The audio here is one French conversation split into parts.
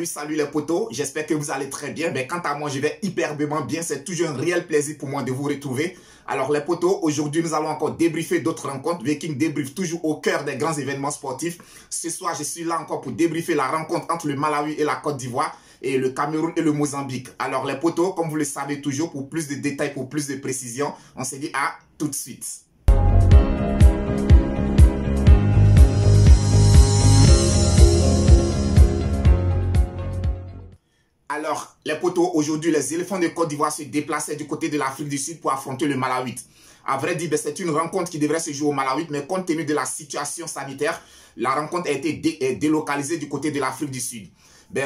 Salut les potos, j'espère que vous allez très bien. Mais quant à moi, je vais hyperbément bien. C'est toujours un réel plaisir pour moi de vous retrouver. Alors les potos, aujourd'hui nous allons encore débriefer d'autres rencontres. Viking débrief toujours au cœur des grands événements sportifs. Ce soir, je suis là encore pour débriefer la rencontre entre le Malawi et la Côte d'Ivoire, et le Cameroun et le Mozambique. Alors les potos, comme vous le savez toujours, pour plus de détails, pour plus de précision, on se dit à tout de suite. Alors, les potos, aujourd'hui, les éléphants de Côte d'Ivoire se déplaçaient du côté de l'Afrique du Sud pour affronter le Malawi. À vrai dire, c'est une rencontre qui devrait se jouer au Malawi, mais compte tenu de la situation sanitaire, la rencontre a été délocalisée du côté de l'Afrique du Sud.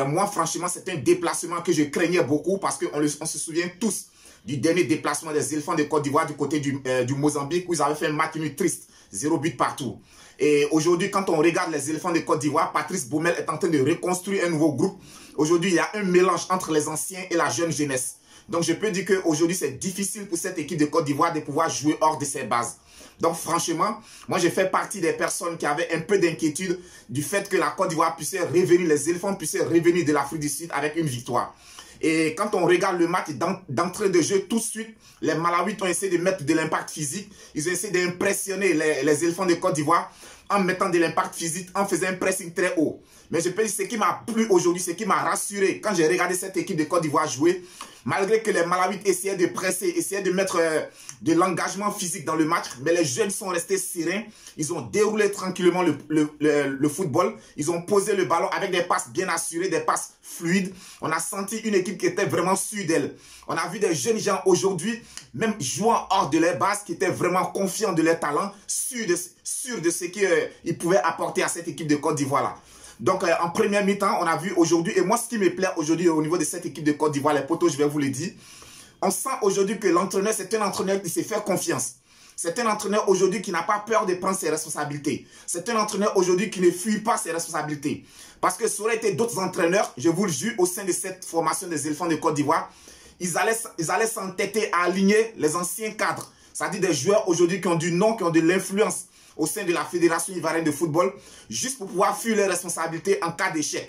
Moi, franchement, c'est un déplacement que je craignais beaucoup parce qu'on se souvient tous du dernier déplacement des éléphants de Côte d'Ivoire du côté du Mozambique où ils avaient fait un match nul triste, 0 but partout. Et aujourd'hui, quand on regarde les éléphants de Côte d'Ivoire, Patrice Baumel est en train de reconstruire un nouveau groupe. Aujourd'hui, il y a un mélange entre les anciens et la jeune jeunesse. Donc, je peux dire qu'aujourd'hui, c'est difficile pour cette équipe de Côte d'Ivoire de pouvoir jouer hors de ses bases. Donc, franchement, moi, je fais partie des personnes qui avaient un peu d'inquiétude du fait que la Côte d'Ivoire puisse revenir, les éléphants puissent revenir de l'Afrique du Sud avec une victoire. Et quand on regarde le match d'entrée de jeu, tout de suite, les Malawites ont essayé de mettre de l'impact physique. Ils ont essayé d'impressionner les éléphants de Côte d'Ivoire en mettant de l'impact physique, en faisant un pressing très haut. Mais je peux dire ce qui m'a plu aujourd'hui, ce qui m'a rassuré quand j'ai regardé cette équipe de Côte d'Ivoire jouer, malgré que les Malawites essayaient de presser, essayaient de mettre de l'engagement physique dans le match, mais les jeunes sont restés sereins. Ils ont déroulé tranquillement le football. Ils ont posé le ballon avec des passes bien assurées, des passes fluides. On a senti une équipe qui était vraiment sûre d'elle. On a vu des jeunes gens aujourd'hui, même jouant hors de leur base, qui étaient vraiment confiants de leur talent, sûrs de ce qu'ils pouvaient apporter à cette équipe de Côte d'Ivoire-là. Donc, en première mi-temps, on a vu aujourd'hui, et moi, ce qui me plaît aujourd'hui au niveau de cette équipe de Côte d'Ivoire, les potos, je vais vous le dire, on sent aujourd'hui que l'entraîneur, c'est un entraîneur qui s'est fait confiance. C'est un entraîneur aujourd'hui qui n'a pas peur de prendre ses responsabilités. C'est un entraîneur aujourd'hui qui ne fuit pas ses responsabilités. Parce que ça aurait été d'autres entraîneurs, je vous le jure, au sein de cette formation des éléphants de Côte d'Ivoire, ils allaient s'entêter à aligner les anciens cadres. C'est-à-dire des joueurs aujourd'hui qui ont du nom, qui ont de l'influence au sein de la Fédération ivoirienne de football, juste pour pouvoir fuir les responsabilités en cas d'échec.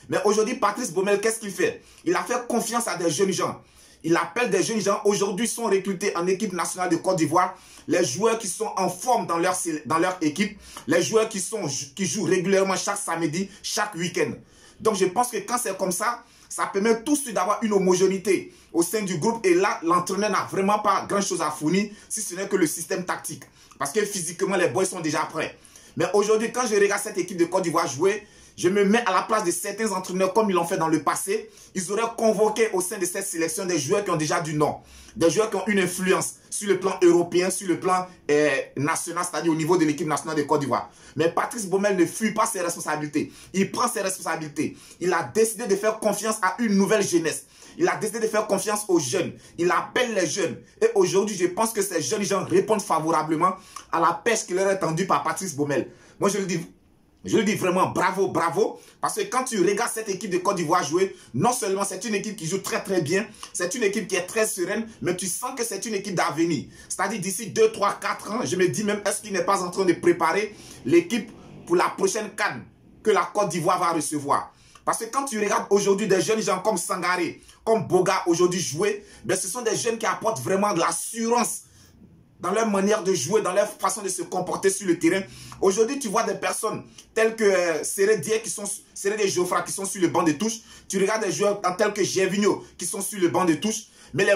Mais aujourd'hui, Patrice Baumel, qu'est-ce qu'il fait? Il a fait confiance à des jeunes gens. Il appelle des jeunes gens. Aujourd'hui, sont recrutés en équipe nationale de Côte d'Ivoire. Les joueurs qui sont en forme dans leur équipe. Les joueurs qui jouent régulièrement chaque samedi, chaque week-end. Donc, je pense que quand c'est comme ça, ça permet tout de suite d'avoir une homogénéité au sein du groupe. Et là, l'entraîneur n'a vraiment pas grand-chose à fournir, si ce n'est que le système tactique. Parce que physiquement, les boys sont déjà prêts. Mais aujourd'hui, quand je regarde cette équipe de Côte d'Ivoire jouer, je me mets à la place de certains entraîneurs comme ils l'ont fait dans le passé. Ils auraient convoqué au sein de cette sélection des joueurs qui ont déjà du nom. Des joueurs qui ont une influence sur le plan européen, sur le plan national, c'est-à-dire au niveau de l'équipe nationale de Côte d'Ivoire. Mais Patrice Baumel ne fuit pas ses responsabilités. Il prend ses responsabilités. Il a décidé de faire confiance à une nouvelle jeunesse. Il a décidé de faire confiance aux jeunes. Il appelle les jeunes. Et aujourd'hui, je pense que ces jeunes gens répondent favorablement à la pêche qui leur est tendue par Patrice Baumel. Moi, je le dis vraiment bravo, bravo. Parce que quand tu regardes cette équipe de Côte d'Ivoire jouer, non seulement c'est une équipe qui joue très très bien, c'est une équipe qui est très sereine, mais tu sens que c'est une équipe d'avenir. C'est-à-dire d'ici 2, 3, 4 ans, je me dis même, est-ce qu'il n'est pas en train de préparer l'équipe pour la prochaine CAN que la Côte d'Ivoire va recevoir? Parce que quand tu regardes aujourd'hui des jeunes gens comme Sangaré, comme Boga aujourd'hui jouer, ce sont des jeunes qui apportent vraiment de l'assurance dans leur manière de jouer, dans leur façon de se comporter sur le terrain. Aujourd'hui, tu vois des personnes telles que Seré Geoffra qui sont sur le banc de touche. Tu regardes des joueurs tels que Gervinho qui sont sur le banc de touche. Mais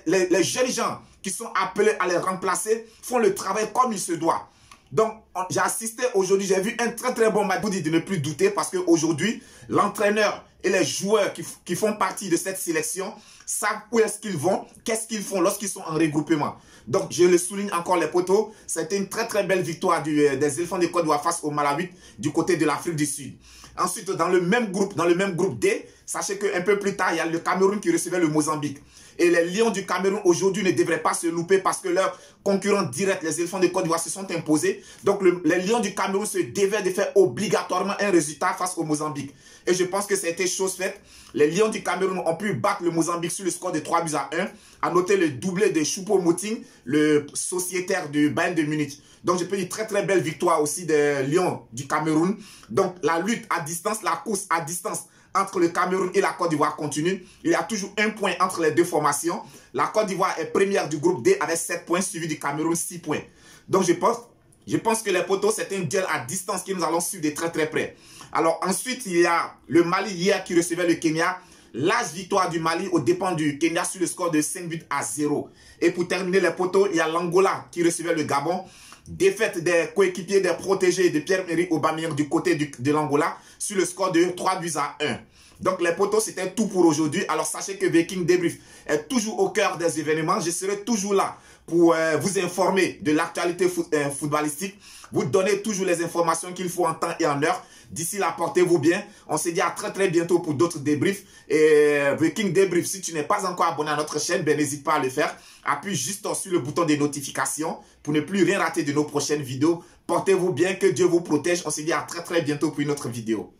les jeunes gens qui sont appelés à les remplacer font le travail comme il se doit. Donc, j'ai assisté aujourd'hui, j'ai vu un très très bon match. Je vous dis de ne plus douter parce qu'aujourd'hui, l'entraîneur et les joueurs qui font partie de cette sélection savent où est-ce qu'ils vont, qu'est-ce qu'ils font lorsqu'ils sont en regroupement. Donc, je le souligne encore les potos, c'était une très très belle victoire des éléphants de Côte d'Ivoire face au Malawi du côté de l'Afrique du Sud. Ensuite, dans le même groupe D, sachez qu'un peu plus tard, il y a le Cameroun qui recevait le Mozambique. Et les Lions du Cameroun aujourd'hui ne devraient pas se louper parce que leurs concurrents directs, les éléphants de Côte d'Ivoire, se sont imposés. Donc les Lions du Cameroun se devaient de faire obligatoirement un résultat face au Mozambique. Et je pense que c'était chose faite. Les Lions du Cameroun ont pu battre le Mozambique sur le score de 3-1. À noter le doublé de Choupo-Moting, le sociétaire du Bayern de Munich. Donc je peux dire très très belle victoire aussi des Lions du Cameroun. Donc la lutte à distance, la course à distance entre le Cameroun et la Côte d'Ivoire continue. Il y a toujours un point entre les deux formations. La Côte d'Ivoire est première du groupe D avec 7 points, suivi du Cameroun 6 points. Donc je pense que les potos, c'est un duel à distance que nous allons suivre de très très près. Alors ensuite, il y a le Mali hier qui recevait le Kenya. Large victoire du Mali aux dépens du Kenya sur le score de 5 buts à 0. Et pour terminer les potos, il y a l'Angola qui recevait le Gabon. Défaite des coéquipiers, des protégés de Pierre-Emerick Aubameyang du côté de l'Angola sur le score de 3 buts à 1. Donc les potos, c'était tout pour aujourd'hui. Alors sachez que Viking Débrief est toujours au cœur des événements. Je serai toujours là pour vous informer de l'actualité footballistique. Vous donner toujours les informations qu'il faut en temps et en heure. D'ici là, portez-vous bien. On se dit à très très bientôt pour d'autres débriefs. Et Viking Débrief, si tu n'es pas encore abonné à notre chaîne, ben n'hésite pas à le faire. Appuie juste sur le bouton des notifications pour ne plus rien rater de nos prochaines vidéos. Portez-vous bien, que Dieu vous protège. On se dit à très très bientôt pour une autre vidéo.